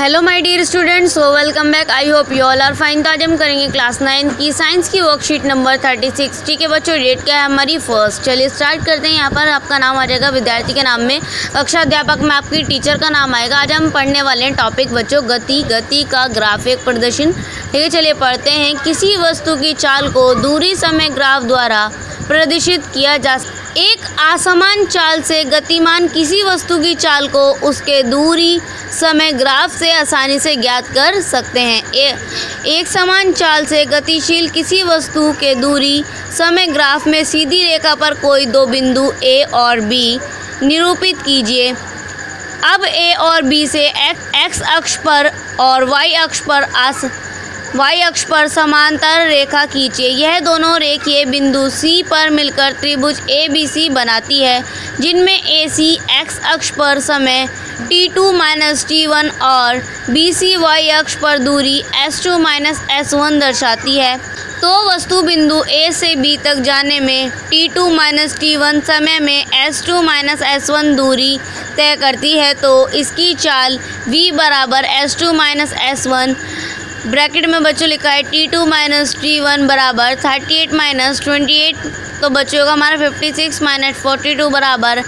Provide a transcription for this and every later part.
Hello my dear students, so welcome back. I hope you all are fine. तो आज हम करेंगे class 9 की साइंस की वर्कशीट नंबर 36। ठीक है बच्चों, डेट क्या है हमारी फर्स्ट। चलिए स्टार्ट करते हैं। यहाँ पर आपका नाम आ जाएगा विद्यार्थी के नाम में, कक्षा अध्यापक में आपकी टीचर का नाम आएगा। आज हम पढ़ने वाले हैं टॉपिक बच्चों गति का ग्राफिक प्रदर्शन। ठीक है, चलिए पढ़ते हैं। किसी वस्तु की चाल को दूरी समय ग्राफ द्वारा प्रदर्शित किया जा एक असमान चाल से गतिमान किसी वस्तु की चाल को उसके दूरी समय ग्राफ से आसानी से ज्ञात कर सकते हैं। एक समान चाल से गतिशील किसी वस्तु के दूरी समय ग्राफ में सीधी रेखा पर कोई दो बिंदु ए और बी निरूपित कीजिए। अब ए और बी से एक्स अक्ष पर और वाई अक्ष पर समांतर रेखा खींचिए। यह दोनों रेखाएं बिंदु सी पर मिलकर त्रिभुज ABC बनाती है, जिनमें AC एक्स अक्ष पर समय T2 - T1 और BC वाई अक्ष पर दूरी S2 - S1 दर्शाती है। तो वस्तु बिंदु A से B तक जाने में T2 - T1 समय में S2 - S1 दूरी तय करती है। तो इसकी चाल V बराबर S2 - S1 ब्रैकेट में बच्चों लिखा है T2 - T1 बराबर 38 - 28। तो बच्चों होगा हमारा 56 - 42 बराबर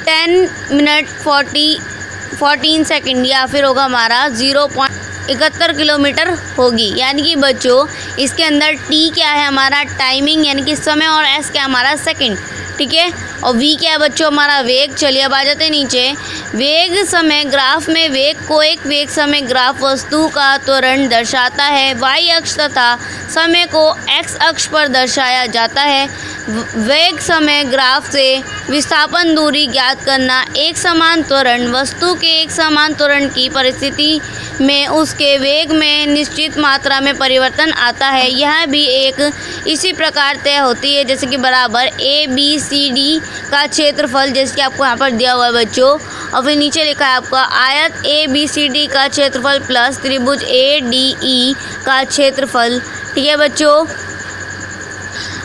10 मिनट 14 सेकेंड, या फिर होगा हमारा 0.71 किलोमीटर होगी। यानी कि बच्चों इसके अंदर T क्या है हमारा टाइमिंग यानी कि समय, और S क्या हमारा सेकंड। ठीक है, और V क्या है बच्चों हमारा वेग। चलिए अब आ जाते हैं नीचे। वेग समय ग्राफ में वेग को एक वेग समय ग्राफ वस्तु का त्वरण दर्शाता है। वाई अक्ष तथा समय को एक्स अक्ष पर दर्शाया जाता है। वेग समय ग्राफ से विस्थापन दूरी ज्ञात करना। एक समान त्वरण वस्तु के एक समान त्वरण की परिस्थिति में उसके वेग में निश्चित मात्रा में परिवर्तन आता है। यह भी एक इसी प्रकार तय होती है जैसे कि बराबर ABCD का क्षेत्रफल, जैसे कि आपको यहाँ पर दिया हुआ है बच्चों, और फिर नीचे लिखा है आपका आयत ABCD का क्षेत्रफल प्लस त्रिभुज ADE का क्षेत्रफल। ठीक है बच्चों,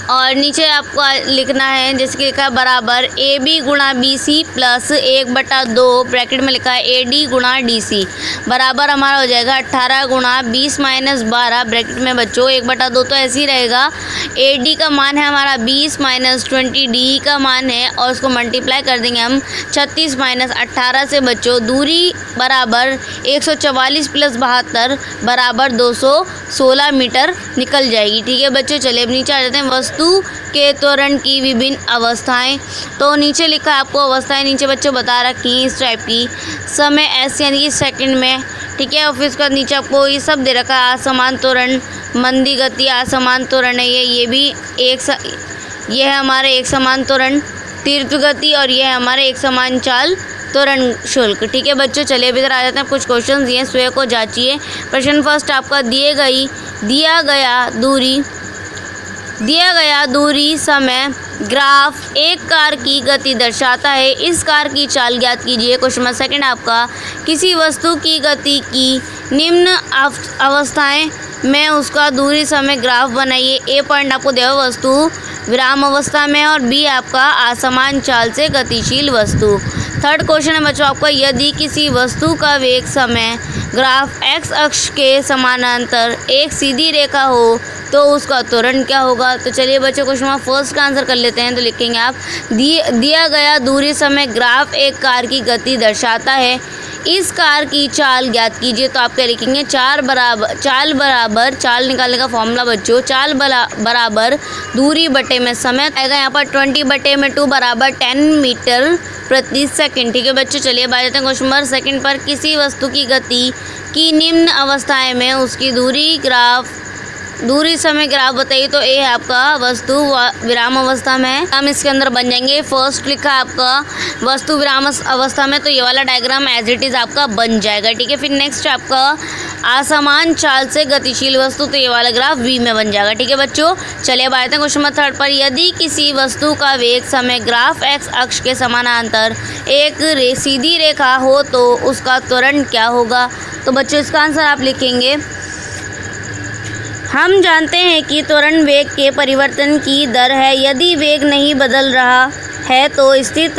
और नीचे आपको लिखना है जैसे कि लिखा है बराबर AB गुणा BC प्लस 1/2 ब्रैकेट में लिखा है AD गुणा DC बराबर हमारा हो जाएगा 18 गुणा 20 - 12 ब्रैकेट में बच्चों 1/2 तो ऐसे ही रहेगा। AD का मान है हमारा 20 - 20, DE का मान है और उसको मल्टीप्लाई कर देंगे हम 36 - 18 से बच्चों। दूरी बराबर 144 + 72 बराबर 216 मीटर निकल जाएगी। ठीक है बच्चों, चलिए अब नीचे आ जाते हैं। वस्तु के त्वरण की विभिन्न अवस्थाएं। तो नीचे लिखा है आपको अवस्थाएं नीचे बच्चों बता रखी हैं इस टाइप की। समय S यानी कि सेकंड में। ठीक है, और फिर उसके बाद नीचे आपको ये सब दे रखा है। असमान त्वरण, मंदी गति असमान त्वरण है ये भी ये है हमारे एक समान त्वरण तीव्र गति, और ये है हमारे एक समान चाल त्वरण शुल्क। ठीक है बच्चों, चलिए अब इधर आ जाते हैं। कुछ क्वेश्चन दिए स्वयं को जांचिए। प्रश्न फर्स्ट आपका दिया गया दूरी समय ग्राफ एक कार की गति दर्शाता है। इस कार की चाल ज्ञात कीजिए। क्वेश्चन नंबर सेकंड आपका किसी वस्तु की गति की निम्न अवस्थाएं में उसका दूरी समय ग्राफ बनाइए। ए पॉइंट आपको दिया हुआ वस्तु विराम अवस्था में, और बी आपका असमान चाल से गतिशील वस्तु। थर्ड क्वेश्चन है बच्चों आपका यदि किसी वस्तु का वेग समय ग्राफ एक्स अक्ष के समानांतर एक सीधी रेखा हो तो उसका त्वरण क्या होगा। तो चलिए बच्चों क्वेश्चन नंबर फर्स्ट का आंसर कर लेते हैं। तो लिखेंगे आप दिया गया दूरी समय ग्राफ एक कार की गति दर्शाता है। इस कार की चाल ज्ञात कीजिए। तो आप क्या लिखेंगे चाल निकालने का फॉर्मूला बच्चों चाल बराबर दूरी बटे में समय आएगा यहाँ पर 20/2 बराबर 10 मीटर प्रति सेकंड। ठीक है बच्चों, चलिए अब आ जाते हैं क्वेश्चन नंबर सेकंड पर। किसी वस्तु की गति की निम्न अवस्थाएं में उसकी दूरी समय ग्राफ बताइए। तो ए है आपका वस्तु विराम अवस्था में है। हम इसके अंदर बन जाएंगे। फर्स्ट लिखा है आपका वस्तु विराम अवस्था में, तो ये वाला डायग्राम एज इट इज़ आपका बन जाएगा। ठीक है, फिर नेक्स्ट आपका असमान चाल से गतिशील वस्तु, तो ये वाला ग्राफ V में बन जाएगा। ठीक है बच्चों, चलिए अब आते हैं क्वेश्चन नंबर थर्ड पर। यदि किसी वस्तु का वेग समय ग्राफ एक्स अक्ष के समानांतर एक सीधी रेखा हो तो उसका त्वरण क्या होगा। तो बच्चों इसका आंसर आप लिखेंगे हम जानते हैं कि त्वरण वेग के परिवर्तन की दर है। यदि वेग नहीं बदल रहा है तो स्थित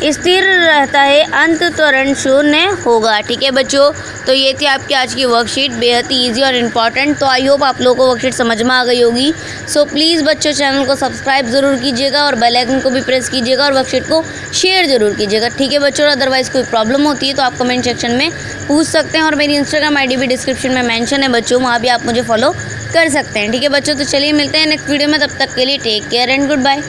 स्थिर रहता है, अंत त्वरण शून्य होगा। ठीक है बच्चों, तो ये थी आपकी आज की वर्कशीट, बेहद ही ईजी और इम्पॉर्टेंट। तो आई होप आप लोगों को वर्कशीट समझ में आ गई होगी। सो प्लीज़ बच्चों चैनल को सब्सक्राइब ज़रूर कीजिएगा और बेल आइकन को भी प्रेस कीजिएगा और वर्कशीट को शेयर ज़रूर कीजिएगा। ठीक है बच्चों, अदरवाइज़ कोई प्रॉब्लम होती है तो आप कमेंट सेक्शन में पूछ सकते हैं और मेरी इंस्टाग्राम ID भी डिस्क्रिप्शन में मेंशन है बच्चों, वहाँ भी आप मुझे फॉलो कर सकते हैं। ठीक है बच्चों, तो चलिए मिलते हैं नेक्स्ट वीडियो में, तब तक के लिए take care and good bye.